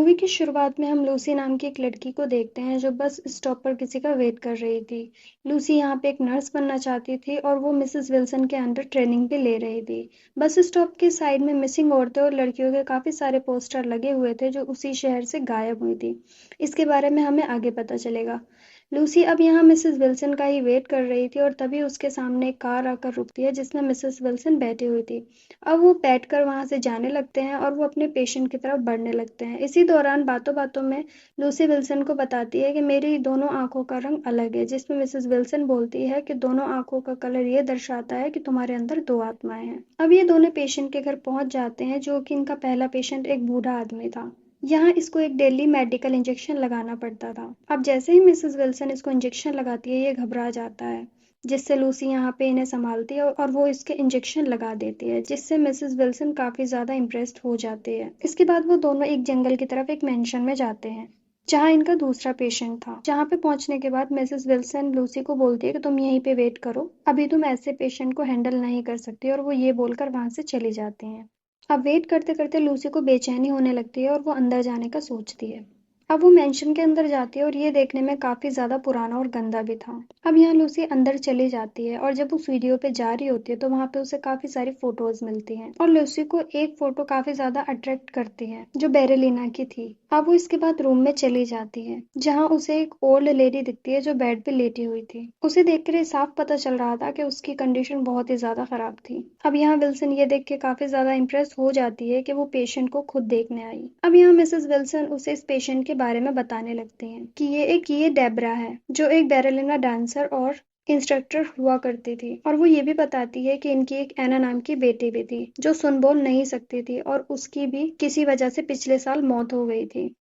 Movie की शुरुआत में हम लूसी नाम की एक लड़की को देखते हैं जो बस स्टॉप पर किसी का वेट कर रही थी। लूसी यहाँ पे एक नर्स बनना चाहती थी और वो मिसेस विल्सन के अंडर ट्रेनिंग भी ले रही थी। बस स्टॉप के साइड में मिसिंग औरतें और लड़कियों के काफी सारे पोस्टर लगे हुए थे जो उसी शहर से गायब हुई थी। इसके बारे में हमें आगे पता चलेगा। लूसी अब यहाँ मिसेस विल्सन का ही वेट कर रही थी और तभी उसके सामने एक कार आकर रुकती है जिसमें मिसेस विल्सन बैठी हुई थी। अब वो बैठकर वहां से जाने लगते हैं और वो अपने पेशेंट की तरफ बढ़ने लगते हैं। इसी दौरान बातों बातों में लूसी विल्सन को बताती है कि मेरी दोनों आंखों का रंग अलग है, जिसमें मिसेस विल्सन बोलती है कि दोनों आंखों का कलर ये दर्शाता है कि तुम्हारे अंदर दो आत्माएं हैं। अब ये दोनों पेशेंट के घर पहुंच जाते हैं जो कि इनका पहला पेशेंट एक बूढ़ा आदमी था। यहाँ इसको एक डेली मेडिकल इंजेक्शन लगाना पड़ता था। अब जैसे ही मिसेस विल्सन इसको इंजेक्शन लगाती है ये घबरा जाता है, जिससे लूसी यहाँ पे इन्हें संभालती है और वो इसके इंजेक्शन लगा देती है, जिससे मिसेस विल्सन काफी ज्यादा इम्प्रेस्ड हो जाती है। इसके बाद वो दोनों एक जंगल की तरफ एक मेंशन में जाते हैं जहाँ इनका दूसरा पेशेंट था। जहाँ पे पहुंचने के बाद मिसेस विल्सन लूसी को बोलती है कि तुम यहीं पे वेट करो, अभी तुम ऐसे पेशेंट को हैंडल नहीं कर सकती, और वो ये बोलकर वहां से चली जाती हैं। अब वेट करते करते लूसी को बेचैनी होने लगती है और वो अंदर जाने का सोचती है। अब वो मेंशन के अंदर जाती है और ये देखने में काफी ज्यादा पुराना और गंदा भी था। अब यहाँ लूसी अंदर चली जाती है और जब वो सीढ़ियों पे जा रही होती है तो वहां पे उसे काफी सारी फोटोज मिलती हैं और लूसी को एक फोटो काफी ज्यादा अट्रैक्ट करती है जो बेरेलिना की थी। अब वो इसके बाद रूम में चली जाती है जहाँ उसे एक ओल्ड लेडी दिखती है जो बेड पे लेटी हुई थी। उसे देखकर ये साफ पता चल रहा था कि उसकी कंडीशन बहुत ही ज्यादा खराब थी। अब यहाँ विल्सन ये देख के काफी ज्यादा इम्प्रेस हो जाती है कि वो पेशेंट को खुद देखने आई। अब यहाँ मिसेस विल्सन उसे इस पेशेंट के बारे में बताने लगती हैं कि ये डेब्रा है जो एक बैरेलिना डांसर और इंस्ट्रक्टर हुआ करती थी, और वो ये भी बताती है कि इनकी एक एना नाम की बेटी भी थी जो सुन बोल नहीं सकती थी और उसकी भी किसी वजह से पिछले साल मौत हो गई थी।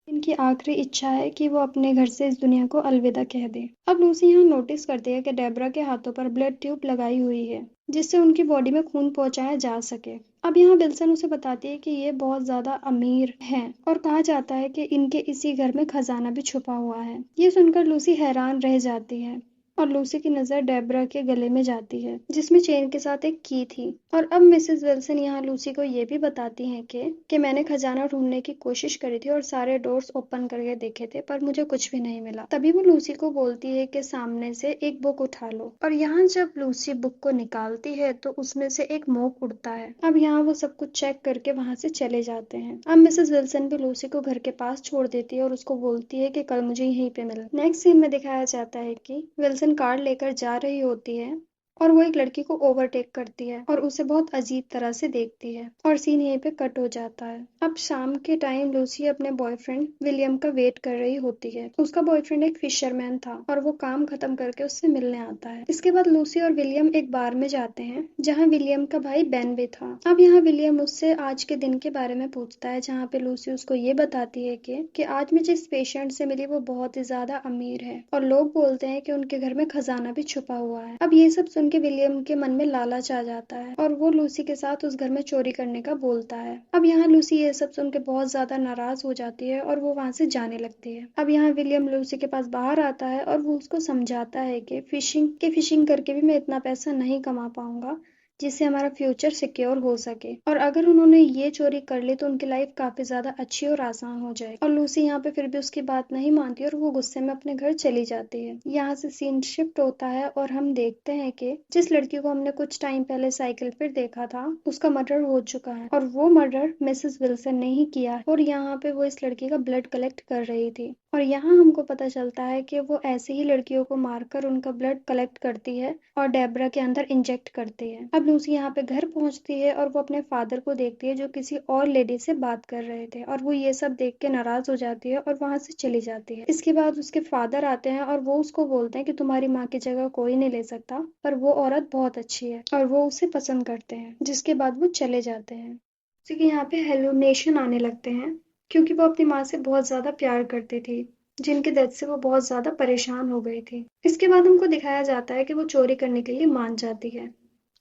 इनकी आखिरी इच्छा है कि वो अपने घर से इस दुनिया को अलविदा कह दे। अब लूसी यहाँ नोटिस करती है कि डेब्रा के हाथों पर ब्लड ट्यूब लगाई हुई है जिससे उनकी बॉडी में खून पहुंचाया जा सके। अब यहाँ विल्सन उसे बताती है कि ये बहुत ज्यादा अमीर हैं और कहा जाता है कि इनके इसी घर में खजाना भी छुपा हुआ है। ये सुनकर लूसी हैरान रह जाती है और लूसी की नजर डेब्रा के गले में जाती है जिसमें चेन के साथ एक की थी। और अब मिसेस विल्सन यहाँ लूसी को ये भी बताती हैं कि मैंने खजाना ढूंढने की कोशिश करी थी और सारे डोर्स ओपन करके देखे थे पर मुझे कुछ भी नहीं मिला। तभी वो लूसी को बोलती है कि सामने से एक बुक उठा लो, और यहाँ जब लूसी बुक को निकालती है तो उसमें से एक मोक उड़ता है। अब यहाँ वो सब कुछ चेक करके वहां से चले जाते हैं। अब मिसेस विल्सन भी लूसी को घर के पास छोड़ देती है और उसको बोलती है कि कल मुझे यहीं पे मिल। नेक्स्ट सीन में दिखाया जाता है कि विल्सन कार लेकर जा रही होती है और वो एक लड़की को ओवरटेक करती है और उसे बहुत अजीब तरह से देखती है, और सीन यहीं पे कट हो जाता है। अब शाम के टाइम लूसी अपने बॉयफ्रेंड विलियम का वेट कर रही होती है। उसका बॉयफ्रेंड एक फिशरमैन था और वो काम खत्म करके उससे मिलने आता है। इसके बाद लूसी और विलियम एक बार में जाते हैं जहाँ विलियम का भाई बेन भी था। अब यहाँ विलियम उससे आज के दिन के बारे में पूछता है जहाँ पे लूसी उसको ये बताती है कि आज मैं जिस पेशेंट से मिली वो बहुत ही ज्यादा अमीर है और लोग बोलते हैं कि उनके घर में खजाना भी छुपा हुआ है। अब ये सब सुन के विलियम के मन में लालच आ जाता है और वो लूसी के साथ उस घर में चोरी करने का बोलता है। अब यहाँ लूसी ये सब सुन के बहुत ज्यादा नाराज हो जाती है और वो वहां से जाने लगती है। अब यहाँ विलियम लूसी के पास बाहर आता है और वो उसको समझाता है कि फिशिंग करके भी मैं इतना पैसा नहीं कमा पाऊंगा जिससे हमारा फ्यूचर सिक्योर हो सके, और अगर उन्होंने ये चोरी कर ली तो उनकी लाइफ काफी ज्यादा अच्छी और आसान हो जाए। और लूसी यहाँ पे फिर भी उसकी बात नहीं मानती और वो गुस्से में अपने घर चली जाती है। यहाँ से सीन शिफ्ट होता है और हम देखते हैं कि जिस लड़की को हमने कुछ टाइम पहले साइकिल पर देखा था उसका मर्डर हो चुका है और वो मर्डर मिसेस विल्सन ने ही किया, और यहाँ पे वो इस लड़की का ब्लड कलेक्ट कर रही थी। और यहाँ हमको पता चलता है कि वो ऐसे ही लड़कियों को मारकर उनका ब्लड कलेक्ट करती है और डेब्रा के अंदर इंजेक्ट करती है। अब लूसी यहाँ पे घर पहुंचती है और वो अपने फादर को देखती है जो किसी और लेडी से बात कर रहे थे, और वो ये सब देख के नाराज हो जाती है और वहां से चली जाती है। इसके बाद उसके फादर आते हैं और वो उसको बोलते हैं कि तुम्हारी माँ की जगह कोई नहीं ले सकता, पर वो औरत बहुत अच्छी है, और वो उसे पसंद करते हैं। जिसके बाद वो चले जाते हैं। उसी के यहाँ पे हेलुनेशन आने लगते हैं क्योंकि वो अपनी माँ से बहुत ज्यादा प्यार करती थी जिनकी डेथ से वो बहुत ज्यादा परेशान हो गई थी। इसके बाद हमको दिखाया जाता है कि वो चोरी करने के लिए मान जाती है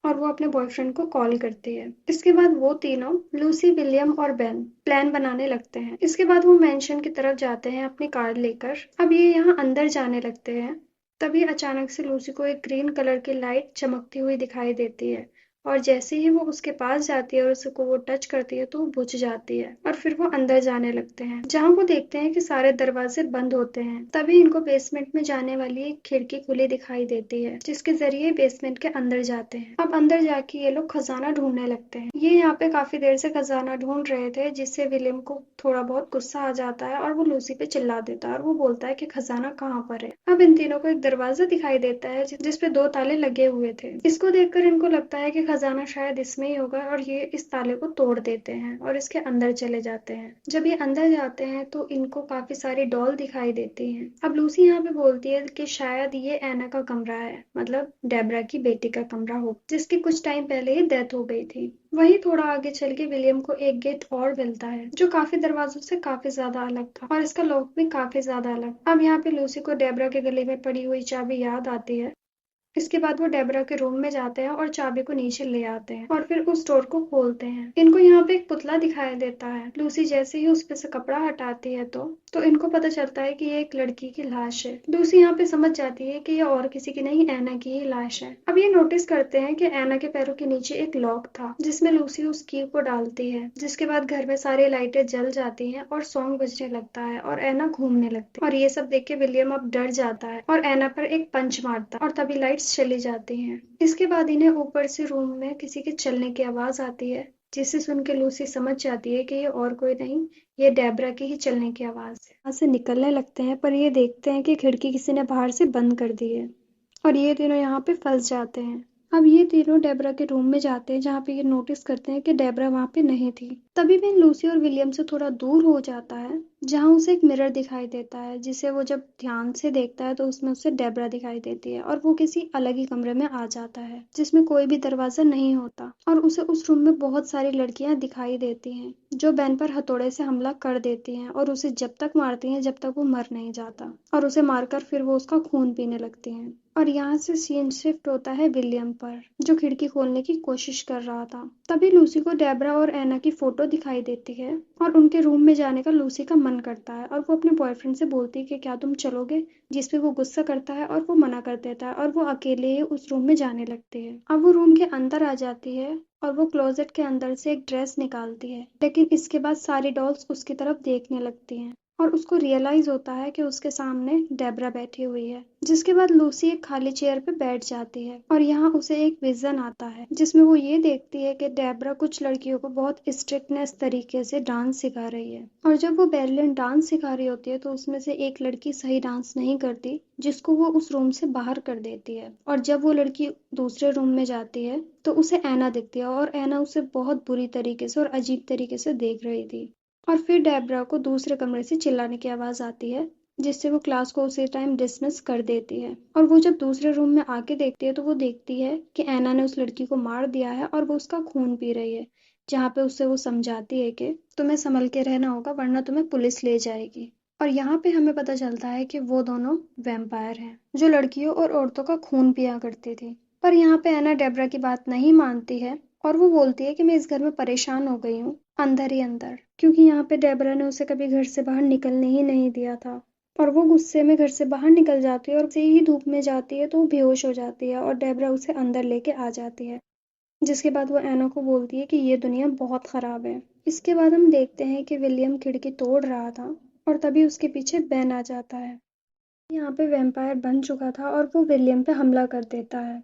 और वो अपने बॉयफ्रेंड को कॉल करती है। इसके बाद वो तीनों लूसी, विलियम और बेन प्लान बनाने लगते हैं। इसके बाद वो मेंशन की तरफ जाते हैं अपनी कार लेकर। अब ये यहाँ अंदर जाने लगते हैं, तभी अचानक से लूसी को एक ग्रीन कलर की लाइट चमकती हुई दिखाई देती है और जैसे ही वो उसके पास जाती है और उसको वो टच करती है तो वो बुझ जाती है और फिर वो अंदर जाने लगते हैं, जहाँ वो देखते हैं कि सारे दरवाजे बंद होते हैं। तभी इनको बेसमेंट में जाने वाली एक खिड़की खुली दिखाई देती है, जिसके जरिए बेसमेंट के अंदर जाते हैं। अब अंदर जाके ये लोग खजाना ढूंढने लगते हैं। ये यहाँ पे काफी देर से खजाना ढूंढ रहे थे, जिससे विलियम को थोड़ा बहुत गुस्सा आ जाता है और वो लूसी पे चिल्ला देता है और वो बोलता है कि खजाना कहाँ पर है। अब इन तीनों को एक दरवाजा दिखाई देता है जिसपे 2 ताले लगे हुए थे। इसको देखकर इनको लगता है कि खजाना शायद इसमें ही होगा और ये इस ताले को तोड़ देते हैं और इसके अंदर चले जाते हैं। जब ये अंदर जाते हैं तो इनको काफी सारी डॉल दिखाई देती हैं। अब लूसी यहाँ पे बोलती है कि शायद ये एना का कमरा है, मतलब डेबरा की बेटी का कमरा हो, जिसकी कुछ टाइम पहले ही डेथ हो गई थी। वहीं थोड़ा आगे चल के विलियम को एक गेट और मिलता है जो काफी दरवाजों से काफी ज्यादा अलग था और इसका लॉक भी काफी ज्यादा अलग। अब यहाँ पे लूसी को डेबरा के गले में पड़ी हुई चाबी याद आती है। इसके बाद वो डेबरा के रूम में जाते हैं और चाबी को नीचे ले आते हैं और फिर उस डोर को खोलते हैं। इनको यहाँ पे एक पुतला दिखाई देता है। लूसी जैसे ही उस पे से कपड़ा हटाती है तो इनको पता चलता है कि ये एक लड़की की लाश है। लूसी यहाँ पे समझ जाती है कि ये और किसी की नहीं, एना की ही लाश है। अब ये नोटिस करते हैं कि एना के पैरों के नीचे एक लॉक था जिसमें लूसी उस की को डालती है, जिसके बाद घर में सारी लाइटें जल जाती हैं और सॉन्ग बजने लगता है और एना घूमने लगती है। और ये सब देख के विलियम अब डर जाता है और एना पर एक पंच मारता है और तभी लाइट्स चली जाती हैं। इसके बाद इन्हें ऊपर से रूम में किसी के चलने की आवाज आती है, जिसे सुन के लूसी समझ जाती है कि ये और कोई नहीं, ये डेबरा की ही चलने की आवाज है। वहां से निकलने लगते हैं पर ये देखते हैं कि खिड़की किसी ने बाहर से बंद कर दी है और ये तीनों यहाँ पे फंस जाते हैं। अब ये तीनों डेबरा के रूम में जाते हैं जहाँ पे ये नोटिस करते हैं कि डेबरा वहाँ पे नहीं थी। तभी बेन लूसी और विलियम से थोड़ा दूर हो जाता है, जहाँ उसे एक मिरर दिखाई देता है, जिसे वो जब ध्यान से देखता है तो उसमें उसे डेबरा दिखाई देती है और वो किसी अलग ही कमरे में आ जाता है जिसमें कोई भी दरवाजा नहीं होता और उसे उस रूम में बहुत सारी लड़कियां दिखाई देती हैं जो बेन पर हथौड़े से हमला कर देती हैं और उसे जब तक मारती हैं जब तक वो मर नहीं जाता और उसे मारकर फिर वो उसका खून पीने लगती हैं। और यहाँ से सीन शिफ्ट होता है विलियम पर, जो खिड़की खोलने की कोशिश कर रहा था। तभी लूसी को डेबरा और एना की फोटो दिखाई देती है और उनके रूम में जाने का लूसी का मन करता है और वो अपने बॉयफ्रेंड से बोलती है कि क्या तुम चलोगे, जिस पे वो गुस्सा करता है और वो मना कर देता है और वो अकेले ही उस रूम में जाने लगती है। अब वो रूम के अंदर आ जाती है और वो क्लोजेट के अंदर से एक ड्रेस निकालती है, लेकिन इसके बाद सारी डॉल्स उसकी तरफ देखने लगती हैं और उसको रियलाइज होता है कि उसके सामने डेबरा बैठी हुई है। जिसके बाद लूसी एक खाली चेयर पे बैठ जाती है और यहाँ उसे एक विजन आता है जिसमें वो ये देखती है कि डेबरा कुछ लड़कियों को बहुत स्ट्रिक्टनेस तरीके से डांस सिखा रही है और जब वो बैलेंस डांस सिखा रही होती है तो उसमें से एक लड़की सही डांस नहीं करती, जिसको वो उस रूम से बाहर कर देती है। और जब वो लड़की दूसरे रूम में जाती है तो उसे ऐना दिखती है और ऐना उसे बहुत बुरी तरीके से और अजीब तरीके से देख रही थी। और फिर डेबरा को दूसरे कमरे से चिल्लाने की आवाज आती है, जिससे वो क्लास को उसी टाइम डिसमिस कर देती है। और वो जब दूसरे रूम में आके देखती है तो वो देखती है कि ऐना ने उस लड़की को मार दिया है और वो उसका खून पी रही है, जहाँ पे उससे वो समझाती है कि तुम्हें संभल के रहना होगा वरना तुम्हें पुलिस ले जाएगी। और यहाँ पे हमें पता चलता है कि वो दोनों वैम्पायर हैं जो लड़कियों और औरतों का खून पिया करती थी। पर यहाँ पे ऐना डेबरा की बात नहीं मानती है और वो बोलती है कि मैं इस घर में परेशान हो गई हूँ अंदर ही अंदर, क्योंकि यहाँ पे डेबरा ने उसे कभी घर से बाहर निकलने ही नहीं दिया था। और वो गुस्से में घर से बाहर निकल जाती है और से ही धूप में जाती है तो वो बेहोश हो जाती है और डेबरा उसे अंदर लेके आ जाती है। जिसके बाद वो एना को बोलती है कि ये दुनिया बहुत खराब है। इसके बाद हम देखते हैं कि विलियम खिड़की तोड़ रहा था और तभी उसके पीछे बेन आ जाता है। यहाँ पे वैम्पायर बन चुका था और वो विलियम पे हमला कर देता है।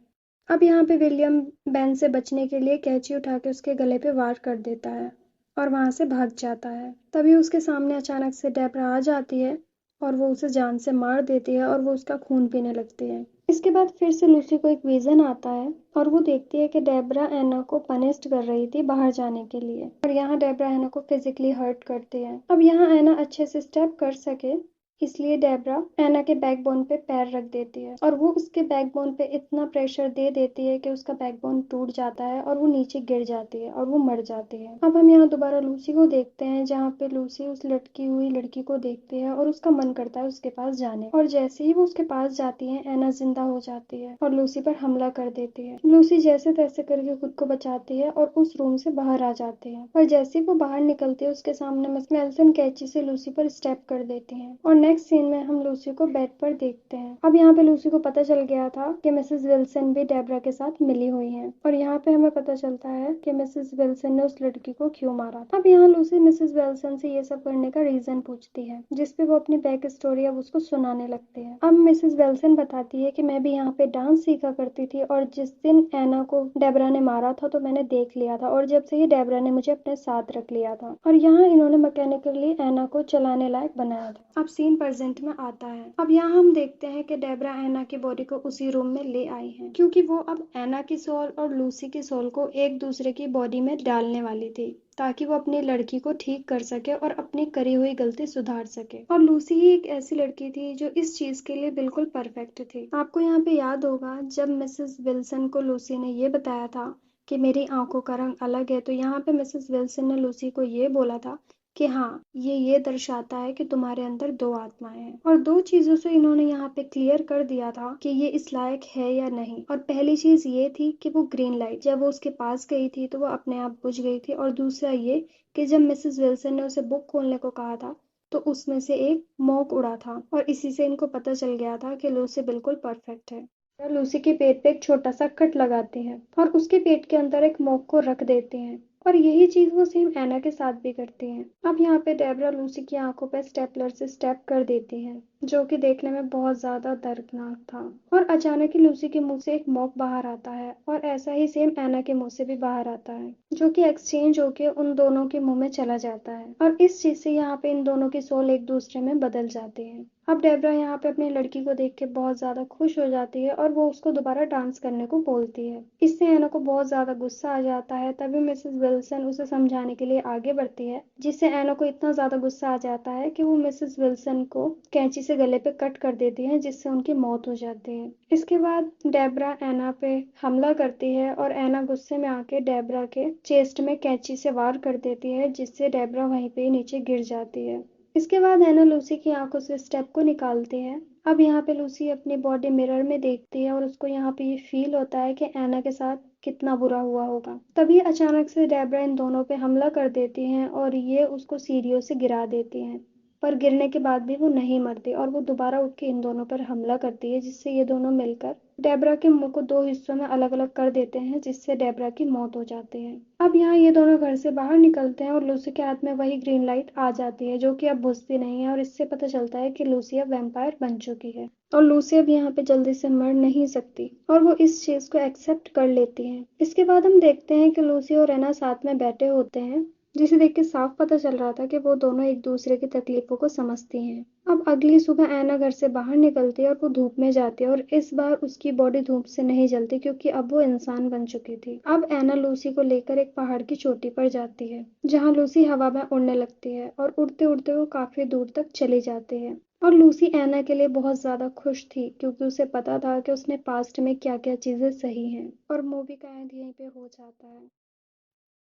अब यहाँ पे विलियम बेन से बचने के लिए कैंची उठा के उसके गले पे वार कर देता है और वहां से भाग जाता है। तभी उसके सामने अचानक से डेबरा आ जाती है और वो उसे जान से मार देती है और वो उसका खून पीने लगती है। इसके बाद फिर से लूसी को एक विजन आता है और वो देखती है कि डेबरा एना को पनिश्ड कर रही थी बाहर जाने के लिए और यहाँ डेबरा एना को फिजिकली हर्ट करती है। अब यहाँ एना अच्छे से स्टेप कर सके इसलिए डेबरा एना के बैकबोन पे पैर रख देती है और वो उसके बैकबोन पे इतना प्रेशर दे देती है कि उसका बैकबोन टूट जाता है और वो नीचे गिर जाती है और वो मर जाती है। अब हम यहाँ दोबारा लूसी को देखते हैं जहाँ पे लूसी उस लटकी हुई लड़की को देखती है और उसका मन करता है उसके पास जाने, और जैसे ही वो उसके पास जाती है एना जिंदा हो जाती है और लूसी पर हमला कर देती है। लूसी जैसे तैसे करके खुद को बचाती है और उस रूम से बाहर आ जाती है, पर जैसे ही वो बाहर निकलती है उसके सामने मेल्सन कैंची से लूसी पर स्टेप कर देती है और नेक्स्ट सीन में हम लूसी को बेड पर देखते हैं। अब यहाँ पे लूसी को पता चल गया था कि मिसेस विल्सन भी डेबरा के साथ मिली हुई हैं और यहाँ पे हमें पता चलता है कि मिसेस विल्सन ने उस लड़की को क्यों मारा था। अब यहाँ लूसी मिसेस विल्सन से ये सब करने का रीजन पूछती है, जिसपे वो अपनी बैक स्टोरी अब उसको सुनाने लगते हैं। अब मिसेस विल्सन बताती है कि मैं भी यहाँ पे डांस सीखा करती थी और जिस दिन एना को डेबरा ने मारा था तो मैंने देख लिया था और जब से ही डेबरा ने मुझे अपने साथ रख लिया था और यहाँ इन्होंने मैकेनिकली एना को चलाने लायक बनाया था। अब सीन प्रेजेंट में आता है। अब यहाँ हम देखते हैं कि डेबरा एना की बॉडी को उसी रूम में ले आई है क्योंकि वो अब एना की सोल और लूसी की सोल को एक दूसरे की बॉडी में डालने वाली थी ताकि वो अपनी लड़की को ठीक कर सके और अपनी करी हुई गलती सुधार सके। और लूसी ही एक ऐसी लड़की थी जो इस चीज के लिए बिल्कुल परफेक्ट थी। आपको यहाँ पे याद होगा जब मिसेस विल्सन को लूसी ने ये बताया था कि मेरी आंखों का रंग अलग है, तो यहाँ पे मिसेस विल्सन ने लूसी को ये बोला था कि हाँ, ये दर्शाता है कि तुम्हारे अंदर दो आत्माएं हैं। और दो चीजों से इन्होंने यहाँ पे क्लियर कर दिया था कि ये इस लायक है या नहीं। और पहली चीज ये थी कि वो ग्रीन लाइट जब वो उसके पास गई थी तो वो अपने आप बुझ गई थी और दूसरा ये कि जब मिसेस विल्सन ने उसे बुक खोलने को कहा था तो उसमें से एक स्मोक उड़ा था और इसी से इनको पता चल गया था कि लूसी बिल्कुल परफेक्ट है। लूसी के पेट पे एक छोटा सा कट लगाते हैं और उसके पेट के अंदर एक मोक को रख देते हैं और यही चीज वो सेम एना के साथ भी करती हैं। अब यहाँ पे डेबरा लूसी की आंखों पे स्टेपलर से स्टेप कर देती है जो कि देखने में बहुत ज्यादा दर्दनाक था। और अचानक ही लूसी के मुंह से एक मोक बाहर आता है और ऐसा ही सेम एना के मुंह से भी बाहर आता है जो कि एक्सचेंज होके उन दोनों के मुंह में चला जाता है और इस चीज से यहाँ पे इन दोनों की सोल एक दूसरे में बदल जाते हैं। अब डेबरा यहाँ पे अपनी लड़की को देख के बहुत ज्यादा खुश हो जाती है और वो उसको दोबारा डांस करने को बोलती है। इससे एना को बहुत ज्यादा गुस्सा आ जाता है। तभी मिसेस विल्सन उसे समझाने के लिए आगे बढ़ती है जिससे एना को इतना ज्यादा गुस्सा आ जाता है कि वो मिसेस विल्सन को कैंची से गले पे कट कर देती है जिससे उनकी मौत हो जाती है। इसके बाद डेबरा एना पे हमला करती है और एना गुस्से में आके डेबरा के चेस्ट में कैंची से वार कर देती है जिससे डेबरा वहीं पे नीचे गिर जाती है। इसके बाद एना लूसी की आंखों से स्टेप को निकालती है। अब यहाँ पे लूसी अपनी बॉडी मिरर में देखती है और उसको यहाँ पे ये फील होता है कि एना के साथ कितना बुरा हुआ होगा। तभी अचानक से डेबरा इन दोनों पे हमला कर देती हैं और ये उसको सीढ़ियों से गिरा देती हैं। पर गिरने के बाद भी वो नहीं मरती और वो दोबारा उठ के इन दोनों पर हमला करती है जिससे ये दोनों मिलकर डेबरा के मुंह को दो हिस्सों में अलग अलग कर देते हैं जिससे डेबरा की मौत हो जाती है। अब यहाँ ये दोनों घर से बाहर निकलते हैं और लूसी के हाथ में वही ग्रीन लाइट आ जाती है जो कि अब बुझती नहीं है और इससे पता चलता है कि लूसी अब वैम्पायर बन चुकी है और लूसी अब यहाँ पे जल्दी से मर नहीं सकती और वो इस चीज को एक्सेप्ट कर लेती है। इसके बाद हम देखते हैं कि लूसी और एना साथ में बैठे होते हैं जिसे देख के साफ पता चल रहा था कि वो दोनों एक दूसरे की तकलीफों को समझती हैं। अब अगली सुबह एना घर से बाहर निकलती है और वो धूप में जाती है और इस बार उसकी बॉडी धूप से नहीं जलती क्योंकि अब वो इंसान बन चुकी थी। अब एना लूसी को लेकर एक पहाड़ की चोटी पर जाती है जहाँ लूसी हवा में उड़ने लगती है और उड़ते उड़ते वो काफी दूर तक चली जाती है। और लूसी एना के लिए बहुत ज्यादा खुश थी क्योंकि उसे पता था कि उसने पास्ट में क्या क्या चीजें सही हैं। और मूवी का एंड यहीं पे हो जाता है।